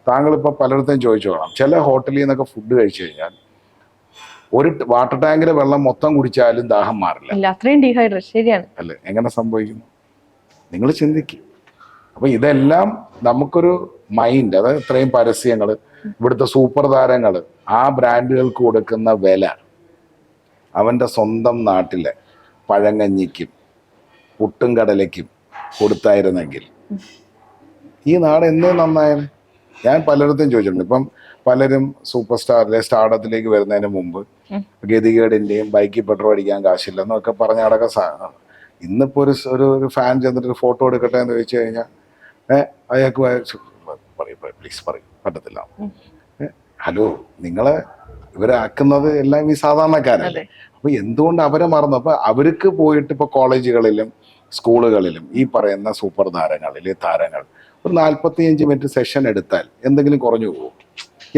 താങ്കൾ ഇപ്പൊ പലയിടത്തും ചോദിച്ചു വേണം, ചില ഹോട്ടലിൽ നിന്നൊക്കെ ഫുഡ് കഴിച്ചു കഴിഞ്ഞാൽ ഒരു വാട്ടർ ടാങ്കിലെ വെള്ളം മൊത്തം കുടിച്ചാലും ദാഹം മാറില്ല. അത്രയും ഡീഹൈഡ്രേഷൻ. ശരിയാണ് അല്ലേ? എങ്ങനെ സംഭവിക്കുന്നു? നിങ്ങൾ ചിന്തിക്കും. അപ്പൊ ഇതെല്ലാം നമുക്കൊരു മൈൻഡ്, അതായത് ഇത്രയും പരസ്യങ്ങൾ, ഇവിടുത്തെ സൂപ്പർ താരങ്ങൾ, ആ ബ്രാൻഡുകൾക്ക് കൊടുക്കുന്ന വില അവന്റെ സ്വന്തം നാട്ടിലെ പഴങ്കഞ്ഞിക്കും പുട്ടും കടലയ്ക്കും കൊടുത്തായിരുന്നെങ്കിൽ ഈ നാട് എന്നേ നന്നായത്. ഞാൻ പലയിടത്തും ചോദിച്ചിട്ടുണ്ട്. ഇപ്പം പലരും സൂപ്പർ സ്റ്റാറിലെ സ്റ്റാർഡത്തിലേക്ക് വരുന്നതിന് മുമ്പ് ഗതികേടിന്റെയും ബൈക്കിൽ പെട്രോൾ അടിക്കാൻ കാശില്ലെന്നൊക്കെ പറഞ്ഞ അടക്ക സാധനം. ഇന്നിപ്പോ ഒരു ഫാൻ ചെന്നിട്ട് ഒരു ഫോട്ടോ എടുക്കട്ടെ എന്ന് ചോദിച്ചു കഴിഞ്ഞാൽ അയാൾക്ക് പ്ലീസ് പറയും, പറ്റത്തില്ല. ഹലോ, നിങ്ങളെ ഇവരാക്കുന്നത് എല്ലാം ഈ സാധാരണക്കാരല്ലേ. അപ്പൊ എന്തുകൊണ്ട് അവരെ മറന്നു? അപ്പൊ അവർക്ക് പോയിട്ട് ഇപ്പൊ കോളേജുകളിലും സ്കൂളുകളിലും ഈ പറയുന്ന സൂപ്പർ താരങ്ങൾ ഒരു 45 മിനിറ്റ് സെഷൻ എടുത്താൽ എന്തെങ്കിലും കുറഞ്ഞു പോകും?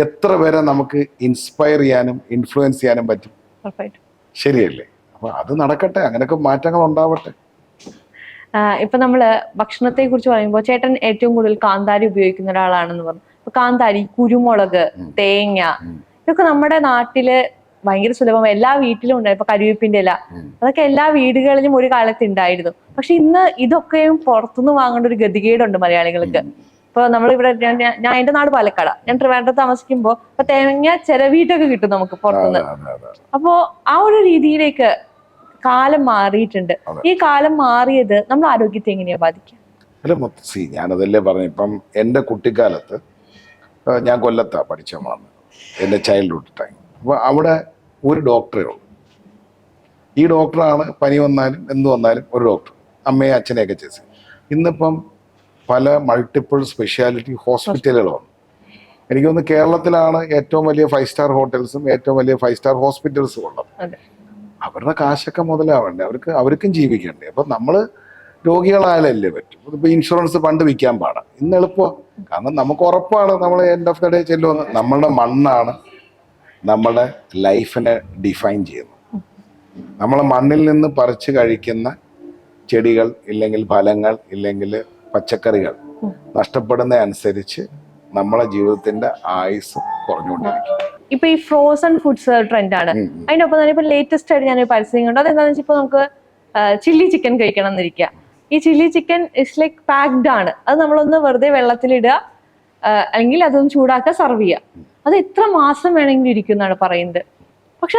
എത്ര പേരെ നമുക്ക് ഇൻസ്പയർ ചെയ്യാനും ഇൻഫ്ലുവൻസ് ചെയ്യാനും പറ്റും? ശരിയല്ലേ? അപ്പൊ അത് നടക്കട്ടെ, അങ്ങനെയൊക്കെ മാറ്റങ്ങൾ ഉണ്ടാവട്ടെ. ഇപ്പൊ നമ്മള് ഭക്ഷണത്തെ കുറിച്ച് പറയുമ്പോൾ ചേട്ടൻ ഏറ്റവും കൂടുതൽ കാന്താരി ഉപയോഗിക്കുന്ന ഒരാളാണെന്ന് പറഞ്ഞു. ഇപ്പൊ കാന്താരി, കുരുമുളക്, തേങ്ങ, ഇതൊക്കെ നമ്മുടെ നാട്ടില് ഭയങ്കര സുലഭം, എല്ലാ വീട്ടിലും ഉണ്ടായി. ഇപ്പൊ കരിവേപ്പിന്റെ ഇല, അതൊക്കെ എല്ലാ വീടുകളിലും ഒരു കാലത്ത് ഉണ്ടായിരുന്നു. പക്ഷെ ഇന്ന് ഇതൊക്കെയും പുറത്തുനിന്ന് വാങ്ങേണ്ട ഒരു ഗതികേടുണ്ട് മലയാളികൾക്ക്. ഇപ്പൊ നമ്മളിവിടെ, ഞാൻ എന്റെ നാട് പാലക്കാട്, ഞാൻ ട്രിവാൻഡ്രത്ത് താമസിക്കുമ്പോ ഇപ്പൊ തേങ്ങ ചിരവിയിട്ടൊക്കെ കിട്ടും നമുക്ക് പുറത്തുനിന്ന്. അപ്പോ ആ ഒരു രീതിയിലേക്ക് കാലം മാറിയിട്ടുണ്ട്. ഈ കാലം മാറിയത് നമ്മുടെ ആരോഗ്യത്തെ എങ്ങനെയാ ബാധിക്കുക? അല്ല, ഞാനതല്ലേ പറഞ്ഞു. ഇപ്പം എൻ്റെ കുട്ടിക്കാലത്ത് ഞാൻ കൊല്ലത്താ പഠിച്ച വന്ന്, എൻ്റെ ചൈൽഡ്ഹുഡ് ടൈം. അപ്പോൾ അവിടെ ഒരു ഡോക്ടറേ ഉള്ളൂ. ഈ ഡോക്ടറാണ് പനി വന്നാലും എന്ത് വന്നാലും ഒരു ഡോക്ടർ, അമ്മയെ അച്ഛനെയൊക്കെ ചെയ്ത്. ഇന്നിപ്പം പല മൾട്ടിപ്പിൾ സ്പെഷ്യാലിറ്റി ഹോസ്പിറ്റലുകൾ വന്നു. എനിക്ക് തോന്നുന്നു കേരളത്തിലാണ് ഏറ്റവും വലിയ 5 സ്റ്റാർ ഹോട്ടൽസും ഏറ്റവും വലിയ 5 സ്റ്റാർ ഹോസ്പിറ്റൽസും ഉള്ളത്. അവരുടെ കാശൊക്കെ മുതലാവണ്ടേ, അവർക്കും ജീവിക്കണ്ടേ. അപ്പം നമ്മൾ രോഗികളായാലല്ലേ പറ്റും. ഇപ്പൊ ഇൻഷുറൻസ് പണ്ട് വിൽക്കാൻ പാടാം, ഇന്ന് എളുപ്പമാണ്. കാരണം നമുക്ക് ഉറപ്പാണ് നമ്മൾ എൻഡ് ഓഫ് ദ ഡേ ചെല്ലുമെന്ന്. നമ്മളുടെ മണ്ണാണ് നമ്മുടെ ലൈഫിനെ ഡിഫൈൻ ചെയ്യുന്നത്. നമ്മളെ മണ്ണിൽ നിന്ന് പറിച്ചു കഴിക്കുന്ന ചെടികൾ ഇല്ലെങ്കിൽ ഫലങ്ങൾ ഇല്ലെങ്കിൽ പച്ചക്കറികൾ നഷ്ടപ്പെടുന്ന അനുസരിച്ച് നമ്മളെ ജീവിതത്തിന്റെ ആയുസ് കുറഞ്ഞുകൊണ്ടിരിക്കും. ഇപ്പൊ ഈ ഫ്രോസൺ ഫുഡ്സ് ട്രെൻഡാണ്. അതിനൊപ്പം തന്നെ ഇപ്പൊ ലേറ്റസ്റ്റ് ആയിട്ട് ഞാനൊരു പരസ്യം കണ്ടു. അതെന്താണെന്ന് വെച്ചാൽ ഇപ്പൊ നമുക്ക് ചില്ലി ചിക്കൻ കഴിക്കണം എന്നിരിക്കുക. ഈ chilli chicken is like packed ആണ്. അത് നമ്മളൊന്ന് വെറുതെ വെള്ളത്തിലിടുക, അല്ലെങ്കിൽ അതൊന്ന് ചൂടാക്കുക, സർവ് ചെയ്യുക. അത് എത്ര മാസം വേണമെങ്കിലും ഇരിക്കും എന്നാണ് പറയുന്നത്. പക്ഷെ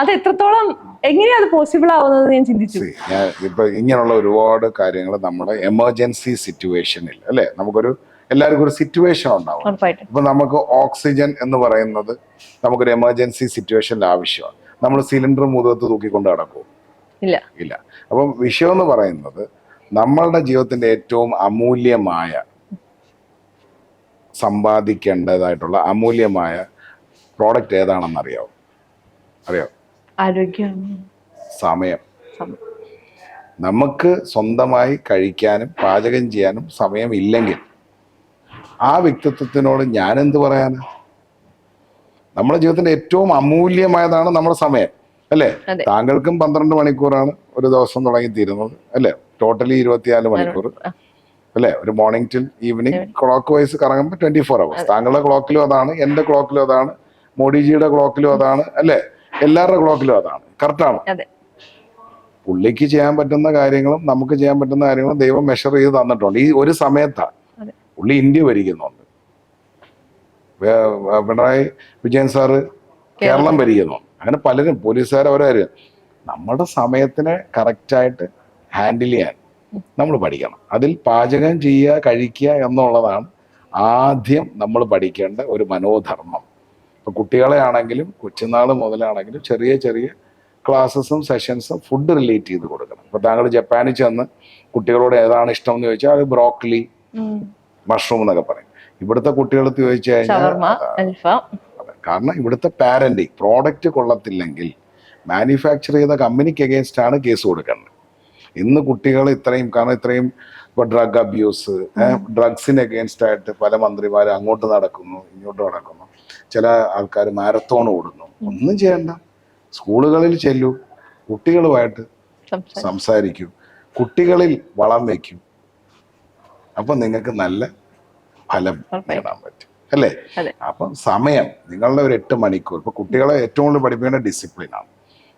അത് എത്രത്തോളം എങ്ങനെയാ അത് പോസിബിൾ ആവുന്നത് ഞാൻ ചിന്തിച്ചു. ഞാൻ ഇപ്പൊ ഇങ്ങനെയുള്ള ഒരുപാട് കാര്യങ്ങൾ നമ്മുടെ എമർജൻസി സിറ്റുവേഷനിൽ അല്ലെ, നമുക്കൊരു എല്ലാവർക്കും ഒരു സിറ്റുവേഷൻ ഉണ്ടാവും. ഉറപ്പായിട്ടും ഇപ്പൊ നമുക്ക് ഓക്സിജൻ എന്ന് പറയുന്നത് നമുക്കൊരു എമർജൻസി സിറ്റുവേഷനിൽ ആവശ്യമാണ്. നമ്മൾ സിലിണ്ടർ മുഖത്ത് തൂക്കിക്കൊണ്ട് നടക്കും? ഇല്ല. ഇല്ല. അപ്പം വിഷയം എന്ന് പറയുന്നത് നമ്മളുടെ ജീവിതത്തിന്റെ ഏറ്റവും അമൂല്യമായ സമ്പാദിക്കേണ്ടതായിട്ടുള്ള അമൂല്യമായ പ്രോഡക്റ്റ് ഏതാണെന്ന് അറിയാം? ആരോഗ്യം, സമയം. നമുക്ക് സ്വന്തമായി കഴിക്കാനും പാചകം ചെയ്യാനും സമയം ഇല്ലെങ്കിൽ ആ വ്യക്തിത്വത്തിനോട് ഞാൻ എന്ത് പറയാനാ? നമ്മുടെ ജീവിതത്തിന്റെ ഏറ്റവും അമൂല്യമായതാണ് നമ്മുടെ സമയം അല്ലേ? താങ്കൾക്കും 12 മണിക്കൂറാണ് ഒരു ദിവസം തുടങ്ങി തീരുന്നത് അല്ലേ? ടോട്ടലി 24 മണിക്കൂർ അല്ലെ? ഒരു morning till evening clockwise കറങ്ങുമ്പോൾ 24 hours. താങ്കളുടെ ക്ലോക്കിലും അതാണ്, എന്റെ ക്ലോക്കിലും അതാണ്, മോഡിജിയുടെ ക്ലോക്കിലും അതാണ് അല്ലെ? എല്ലാവരുടെ ക്ലോക്കിലും അതാണ്. കറക്റ്റാണ്. പുള്ളിക്ക് ചെയ്യാൻ പറ്റുന്ന കാര്യങ്ങളും നമുക്ക് ചെയ്യാൻ പറ്റുന്ന കാര്യങ്ങളും ദൈവം മെഷർ ചെയ്ത് തന്നിട്ടുണ്ട്. ഈ ഒരു സമയത്താണ് പുള്ളി ഇന്ത്യ ഭരിക്കുന്നുണ്ട്, പിണറായി വിജയൻ സാറ് കേരളം ഭരിക്കുന്നുണ്ട്, അങ്ങനെ പലരും പോലീസുകാർ അവരാരും. നമ്മുടെ സമയത്തിനെ കറക്റ്റായിട്ട് ഹാൻഡിൽ ചെയ്യാൻ നമ്മൾ പഠിക്കണം. അതിൽ പാചകം ചെയ്യുക, കഴിക്കുക എന്നുള്ളതാണ് ആദ്യം നമ്മൾ പഠിക്കേണ്ട ഒരു മനോധർമ്മം. ഇപ്പൊ കുട്ടികളെ ആണെങ്കിലും കൊച്ചുനാൾ മുതലാണെങ്കിലും ചെറിയ ചെറിയ ക്ലാസ്സസും സെഷൻസും ഫുഡ് റിലേറ്റ് ചെയ്ത് കൊടുക്കണം. ഇപ്പൊ താങ്കൾ ജപ്പാനിൽ ചെന്ന് കുട്ടികളോട് ഏതാണ് ഇഷ്ടം എന്ന് ചോദിച്ചാൽ അത് ബ്രോക്കലി, മഷ്റൂം എന്നൊക്കെ പറയും. ഇവിടുത്തെ കുട്ടികൾക്ക് ചോദിച്ചു കഴിഞ്ഞാൽ, കാരണം ഇവിടുത്തെ പാരന്റിങ് പ്രോഡക്റ്റ് കൊള്ളത്തില്ലെങ്കിൽ മാനുഫാക്ചർ ചെയ്ത കമ്പനിക്ക് അഗേൻസ്റ്റ് ആണ് കേസ് കൊടുക്കേണ്ടത്. ഇന്ന് കുട്ടികൾ ഇത്രയും, കാരണം ഇത്രയും ഇപ്പൊ ഡ്രഗ് അബ്യൂസ്, ഡ്രഗ്സിന് അഗേൻസ്റ്റ് ആയിട്ട് പല മന്ത്രിമാരും അങ്ങോട്ട് നടക്കുന്നു ഇങ്ങോട്ട് നടക്കുന്നു. ചില ആൾക്കാർ മാരത്തോൺ ഓടുന്നു. ഒന്നും ചെയ്യണ്ട, സ്കൂളുകളിൽ ചെല്ലൂ, കുട്ടികളുമായിട്ട് സംസാരിക്കൂ, കുട്ടികളിൽ വളം വയ്ക്കൂ. അപ്പൊ നിങ്ങൾക്ക് നല്ല ഫലം നേടാൻ പറ്റും അല്ലേ? അപ്പം സമയം നിങ്ങളുടെ ഒരു 8 മണിക്കൂർ. ഇപ്പൊ കുട്ടികളെ ഏറ്റവും കൂടുതൽ പഠിപ്പിക്കേണ്ട ഡിസിപ്ലിനാണ്.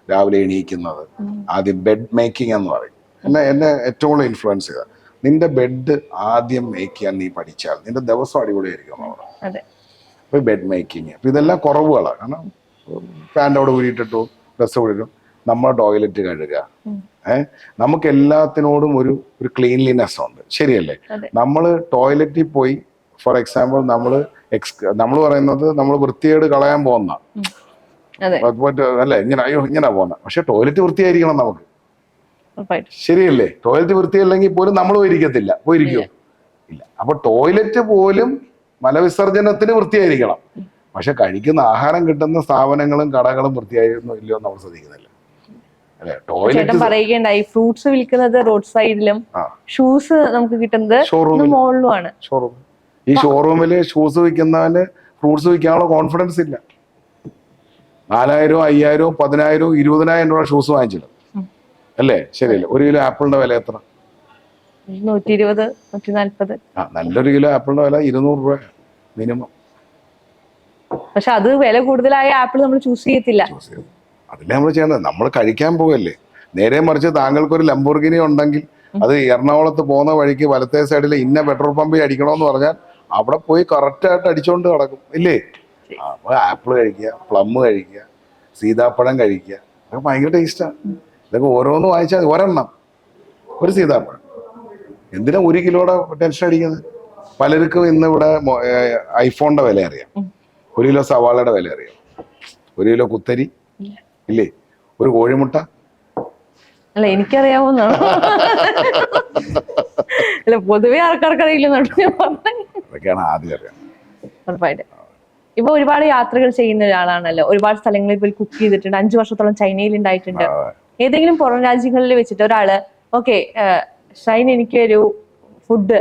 രാവിലെ എണീക്കുന്നത്, ആദ്യം ബെഡ് മേക്കിംഗ് എന്ന് പറയും. എന്നെ ഏറ്റവും കൂടുതൽ ഇൻഫ്ലുവൻസ് ചെയ്ത, നിന്റെ ബെഡ് ആദ്യം മേക്ക് ചെയ്യാൻ നീ പഠിച്ചാൽ നിന്റെ ദിവസം അടിപൊളിയായിരിക്കും. അപ്പൊ ബെഡ് മേക്കിങ്, അപ്പൊ ഇതെല്ലാം കുറവുകളാണ്. കാരണം പാൻ്റ് അവിടെ ഊരിയിട്ടിട്ടു, ഡ്രസ്സ് ഊരിയിട്ടു, നമ്മൾ ടോയ്ലറ്റ് കഴുകുക, നമുക്ക് എല്ലാത്തിനോടും ഒരു ക്ലീൻലിനെസ് ഉണ്ട്, ശരിയല്ലേ? നമ്മൾ ടോയ്ലറ്റിൽ പോയി, ഫോർ എക്സാമ്പിൾ നമ്മൾ പറയുന്നത് നമ്മൾ വൃത്തികേട് കളയാൻ പോകുന്ന അല്ലെ, ഇങ്ങനെ പോകുന്ന, പക്ഷെ ടോയ്ലറ്റ് വൃത്തിയായിരിക്കണം നമുക്ക്, ശരിയല്ലേ? ടോയ്ലറ്റ് വൃത്തിയല്ലെങ്കിൽ പോലും നമ്മൾ പോയിരിക്കോ? ഇല്ല. അപ്പൊ ടോയ്ലറ്റ് പോലും മലവിസർജനത്തിന് വൃത്തിയായിരിക്കണം. പക്ഷെ കഴിക്കുന്ന ആഹാരം കിട്ടുന്ന സ്ഥാപനങ്ങളും കടകളും വൃത്തിയായിരുന്നോ ഇല്ലയോ നമ്മൾ ശ്രദ്ധിക്കുന്നില്ല അല്ലെ? ടോയ്ലറ്റ് പറയുകയുണ്ടായി, ഫ്രൂട്ട്സ് വിൽക്കുന്നത് റോഡ് സൈഡിലും, ഷൂസ് നമുക്ക് കിട്ടുന്നത് ഷോറൂമിലുമാണ്. ഈ ഷോറൂമില് ഷൂസ് വിൽക്കുന്നവന് ഫ്രൂട്ട്സ് വിൽക്കാനുള്ള കോൺഫിഡൻസ് ഇല്ല. 4000, 5000, 10,000, 20,000 രൂപ ഷൂസ് വാങ്ങിച്ചിടും അല്ലേ? ശരിയല്ലേ? 1 കിലോ ആപ്പിളിന്റെ വില എത്ര? 120, 140. നല്ലൊരു കിലോ ആപ്പിളിന്റെ വില 200 രൂപ മിനിമം. പക്ഷെ അത് വില കൂടുതലായ ആപ്പിൾ നമ്മൾ ചൂസ് ചെയ്യത്തില്ല. അതില്ലേ നമ്മൾ ചെയ്യേണ്ടത്? നമ്മൾ കഴിക്കാൻ പോകല്ലേ. നേരെ മറിച്ച് താങ്കൾക്കൊരു ലംബോർഗിനി ഉണ്ടെങ്കിൽ അത് എറണാകുളത്ത് പോകുന്ന വഴിക്ക് വലത്തേ സൈഡിൽ ഇന്ന പെട്രോൾ പമ്പിൽ അടിക്കണമെന്ന് പറഞ്ഞാൽ അവിടെ പോയി കറക്റ്റായിട്ട് അടിച്ചോണ്ട് കിടക്കും ഇല്ലേ? അപ്പൊ ആപ്പിൾ കഴിക്കുക, പ്ലം കഴിക്കുക, സീതാപ്പഴം കഴിക്കുക, അതൊക്കെ ഭയങ്കര ടേസ്റ്റാണ്. ഇതൊക്കെ ഓരോന്ന് വാങ്ങിച്ചാൽ ഒരെണ്ണം, ഒരു സീതാപ്പഴം എന്തിനാ 1 കിലോയുടെ ടെൻഷൻ അടിക്കുന്നത്? പലർക്കും ഇന്ന് ഇവിടെ ഐഫോണിന്റെ വില അറിയാം, 1 കിലോ സവാളയുടെ വില അറിയാം, 1 കിലോ കുത്തരി ഇല്ലേ, ഒരു കോഴിമുട്ട. അല്ല, എനിക്കറിയാവുന്നതാണ്. അല്ല, പൊതുവെ ആൾക്കാർക്കറിയില്ലെന്നാണ് ആദ്യം അറിയാം. ഉറപ്പായിട്ട്. ഇപ്പൊ ഒരുപാട് യാത്രകൾ ചെയ്യുന്ന ഒരാളാണല്ലോ, ഒരുപാട് സ്ഥലങ്ങളിൽ പോയി കുക്ക് ചെയ്തിട്ടുണ്ട്. 5 വർഷത്തോളം ചൈനയിൽ ഉണ്ടായിട്ടുണ്ട്. ഏതെങ്കിലും പുറം രാജ്യങ്ങളിൽ വെച്ചിട്ട് ഒരാള് ഓക്കെ ഷൈൻ എനിക്കൊരു ഫുഡ്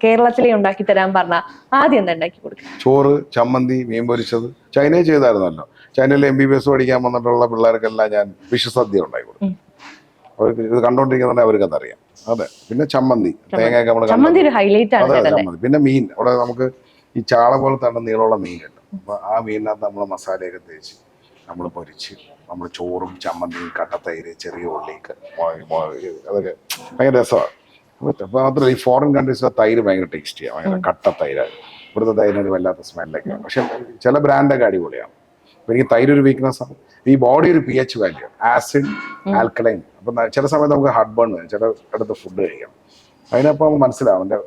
കേരളത്തിലെ ഉണ്ടാക്കി തരാൻ പറഞ്ഞാൽ ആദ്യം എന്താ ഉണ്ടാക്കി കൊടുക്കും? ചോറ്, ചമ്മന്തി, മീൻ പൊരിച്ചത്. ചൈനയിൽ ചെയ്തായിരുന്നല്ലോ. ചൈനയിൽ MBBS പഠിക്കാൻ വന്നിട്ടുള്ള പിള്ളേർക്കെല്ലാം ഞാൻ വിഷുസദ്യ ഉണ്ടാക്കി കൊടുക്കും. അവർക്ക് ഇത് കണ്ടോണ്ടിരിക്കുന്ന അവർക്കതറിയാം. അതെ. പിന്നെ ചമ്മന്തി, തേങ്ങയൊക്കെ നമ്മൾ ചമ്മന്തി ഒരു ഹൈലൈറ്റ് ആണ്. ചമ്മന്തി. പിന്നെ മീൻ, അവിടെ നമുക്ക് ഈ ചാള പോലെ തന്നെ നീളമുള്ള മീൻ കിട്ടും. അപ്പൊ ആ മീനിനകത്ത് നമ്മൾ മസാലയൊക്കെ തേച്ച് നമ്മൾ പൊരിച്ച് നമ്മൾ ചോറും ചമ്മന്തിയും കട്ടത്തൈര്, ചെറിയ ഉള്ളിക്ക് അതൊക്കെ ഭയങ്കര രസമാണ്. അപ്പൊ മാത്രമല്ല ഈ ഫോറിൻ കൺട്രീസിലെ തൈര് ഭയങ്കര ടേസ്റ്റിയാണ്, ഭയങ്കര കട്ട തൈരാണ്. ഇവിടുത്തെ തൈരിനൊരു വല്ലാത്ത സ്മെല്ലൊക്കെയാണ്. പക്ഷെ ചില ബ്രാൻഡൊക്കെ അടിപൊളിയാണ്. അപ്പൊ എനിക്ക് തൈര് ഒരു വീക്ക്നെസ് ആണ്. ഈ ബോഡി ഒരു pH വാല്യൂ, ആസിഡ് ആൽക്കലൈൻ. അപ്പൊ ചില സമയത്ത് നമുക്ക് ഹാർട്ട് ബേൺ, ചില അടുത്ത് ഫുഡ് കഴിക്കണം. അതിനപ്പോൾ നമുക്ക് മനസ്സിലാവും എൻ്റെ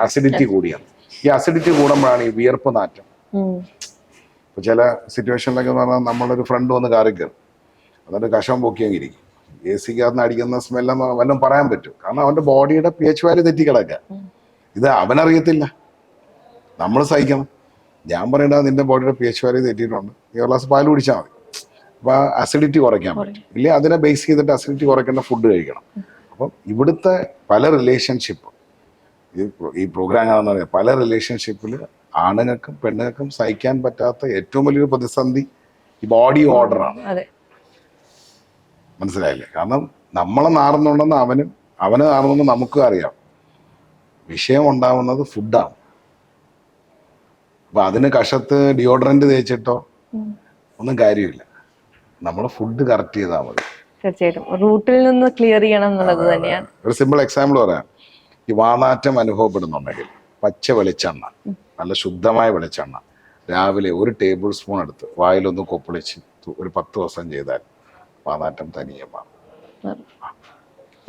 അസിഡിറ്റി കൂടിയാണ്. ഈ അസിഡിറ്റി കൂടുമ്പോഴാണ് ഈ വിയർപ്പ് നാറ്റം. ഇപ്പൊ ചില സിറ്റുവേഷനിലൊക്കെ എന്ന് പറഞ്ഞാൽ നമ്മളൊരു ഫ്രണ്ട് വന്ന് കാറി കയറും, എന്നിട്ട് കഷം പൊക്കിയെങ്കിരിക്കും. AC-ക്കകത്ത് അടിക്കുന്ന സ്മെല്ലെന്ന് വല്ലതും പറയാൻ പറ്റും. കാരണം അവന്റെ ബോഡിയുടെ pH വാല്യൂ തെറ്റി കിടക്കുക. ഇത് അവനറിയത്തില്ല, നമ്മൾ സഹിക്കണം. ഞാൻ പറയണ്ട, നിന്റെ ബോഡിയുടെ pH വാല്യൂ തെറ്റിയിട്ടുണ്ട്, ഈ ഒരു ഗ്ലാസ് പാല് കുടിച്ചാൽ മതി. അപ്പൊ അസിഡിറ്റി കുറയ്ക്കാൻ പറ്റും. ഇല്ലേ അതിനെ ബേസ് ചെയ്തിട്ട് അസിഡിറ്റി കുറയ്ക്കേണ്ട ഫുഡ് കഴിക്കണം. അപ്പം ഇവിടുത്തെ പല റിലേഷൻഷിപ്പ്, ഈ പ്രോഗ്രാം കാണുന്ന പറയാം, പല റിലേഷൻഷിപ്പിൽ ആണുങ്ങൾക്കും പെണ്ണുങ്ങൾക്കും സഹിക്കാൻ പറ്റാത്ത ഏറ്റവും വലിയൊരു പ്രതിസന്ധി ഈ ബോഡി ഓർഡറാണ്. മനസ്സിലായില്ലേ? കാരണം നമ്മളെ നാറുന്നുണ്ടെന്ന് അവന് നാറുന്നുണ്ടെന്ന് നമുക്കും അറിയാം. വിഷയം ഉണ്ടാവുന്നത് ഫുഡാണ്. അപ്പൊ അതിന് കഷത്ത് ഡിയോഡറന്റ് തേച്ചിട്ടോ ഒന്നും കാര്യമില്ല. നമ്മൾ ഫുഡ് കറക്റ്റ് ചെയ്താൽ മതി. തീർച്ചയായിട്ടും റൂട്ടിൽ നിന്ന് ക്ലിയർ ചെയ്യണം എന്നുള്ളത് തന്നെയാണ്. ഒരു സിമ്പിൾ എക്സാമ്പിൾ പറയാം. ഈ വാനാറ്റം അനുഭവപ്പെടുന്നുണ്ടെങ്കിൽ പച്ച വെളിച്ചെണ്ണ, നല്ല ശുദ്ധമായ വെളിച്ചെണ്ണ രാവിലെ 1 ടേബിൾ സ്പൂൺ എടുത്ത് വായിലൊന്ന് കൊപ്പിളിച്ച് ഒരു 10 ദിവസം ചെയ്താൽ വാനാറ്റം തനിയെ മാറും.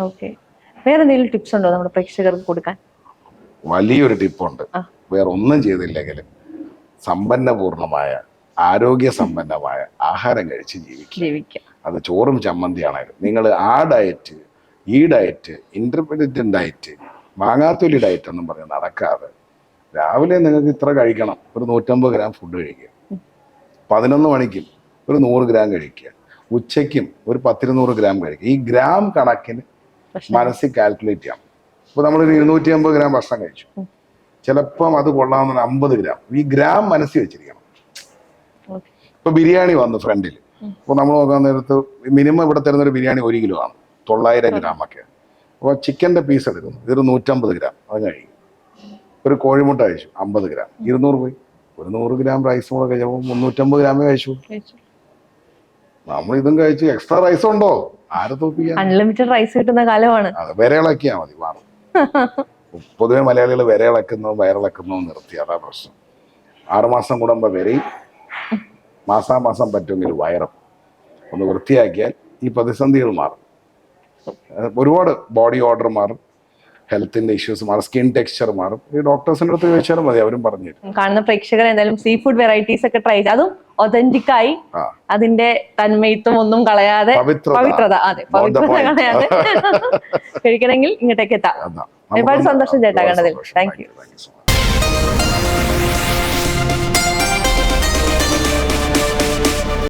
ഓക്കെ, വേറെ എന്തെങ്കിലും ടിപ്സ് ഉണ്ടോ നമ്മുടെ പ്രേക്ഷകർക്ക് കൊടുക്കാൻ? വലിയൊരു ടിപ്പുണ്ട്. വേറെ ഒന്നും ചെയ്തില്ലെങ്കിലും സമ്പന്നപൂർണമായ ആരോഗ്യ സമ്പന്നമായ ആഹാരം കഴിച്ച് ജീവിക്കുക. അത് ചോറും ചമ്മന്തിയാണേലും നിങ്ങൾ ആ ഡയറ്റ്, ഈ ഡയറ്റ്, ഇന്റർമീഡിയറ്റ് ഡയറ്റ്, മാങ്ങാത്തൊലി ഡയറ്റ് എന്നും പറഞ്ഞ് നടക്കാതെ രാവിലെ നിങ്ങൾക്ക് ഇത്ര കഴിക്കണം, ഒരു 150 ഗ്രാം ഫുഡ് കഴിക്കുക. 11 മണിക്കും ഒരു 100 ഗ്രാം കഴിക്കുക. ഉച്ചയ്ക്കും ഒരു 10-200 ഗ്രാം കഴിക്കുക. ഈ ഗ്രാം കണക്കിന് മനസ്സിൽ കാൽക്കുലേറ്റ് ചെയ്യാം. ഇപ്പൊ നമ്മളൊരു 250 ഗ്രാം ഭക്ഷണം കഴിച്ചു, ചിലപ്പം അത് കൊള്ളാവുന്ന 50 ഗ്രാം. ഈ ഗ്രാം മനസ്സിൽ വെച്ചിരിക്കണം. ഇപ്പൊ ബിരിയാണി വന്നു ഫ്രണ്ടിൽ, അപ്പോൾ നമ്മൾ നോക്കാൻ നേരത്ത് മിനിമം ഇവിടെ തരുന്നൊരു ബിരിയാണി 1 കിലോ ആണ്, 900 ഗ്രാം ഒക്കെ. അപ്പോൾ ചിക്കൻ്റെ പീസ് എടുക്കുന്നു, ഇതൊരു 150 ഗ്രാം, അത് കഴിക്കും. ഒരു കോഴിമുട്ട കഴിച്ചു 50 ഗ്രാം, 200 പോയി. ഒരു 100 ഗ്രാം റൈസും കൂടെ കഴിച്ചപ്പോൾ 350 ഗ്രാമേ കഴിച്ചു. നമ്മൾ ഇതും കഴിച്ചു, എക്സ്ട്രാ റൈസ് ഉണ്ടോ? ആരെ തോപ്പിക്കാൻ? അൺലിമിറ്റഡ് റൈസ് കിട്ടുന്ന കാലമാണ്. അതെ, വിരയിളക്കിയാൽ മതി മാറും. പൊതുവെ മലയാളികൾ വിരയിളക്കുന്നതും വയറിളക്കുന്നതും നിർത്തി, അതാ പ്രശ്നം. 6 മാസം കൂടുമ്പോൾ വിരയും, മാസാമാസം പറ്റുമെങ്കിൽ വയറും ഒന്ന് വൃത്തിയാക്കിയാൽ ഈ പ്രതിസന്ധികൾ മാറും. ഒരുപാട് ബോഡി ഓർഡർ മാറും, ഹെൽത്തിന്റെ ഇഷ്യൂസ് മാറും, സ്കിൻ ടെക്സ്ചർ മാറും. ഈ ഡോക്ടേഴ്സിന്റെ അടുത്ത് ചോദിച്ചാലും മതി, അവരും പറഞ്ഞു തരും. കാണുന്ന പ്രേക്ഷകർ എന്തായാലും സീ ഫുഡ് വെറൈറ്റീസ് ഒക്കെ ട്രൈ ചെയ്ത്, അതും ഒതന്റിക് ആയി, അതിന്റെ തന്മയത്വം ഒന്നും കളയാതെ, പവിത്രത കളയാതെ കഴിക്കണമെങ്കിൽ ഇങ്ങോട്ടേക്ക് എത്താം. ഒരുപാട് സന്തോഷം ചേട്ടാ കണ്ടതിൽ. Thank you.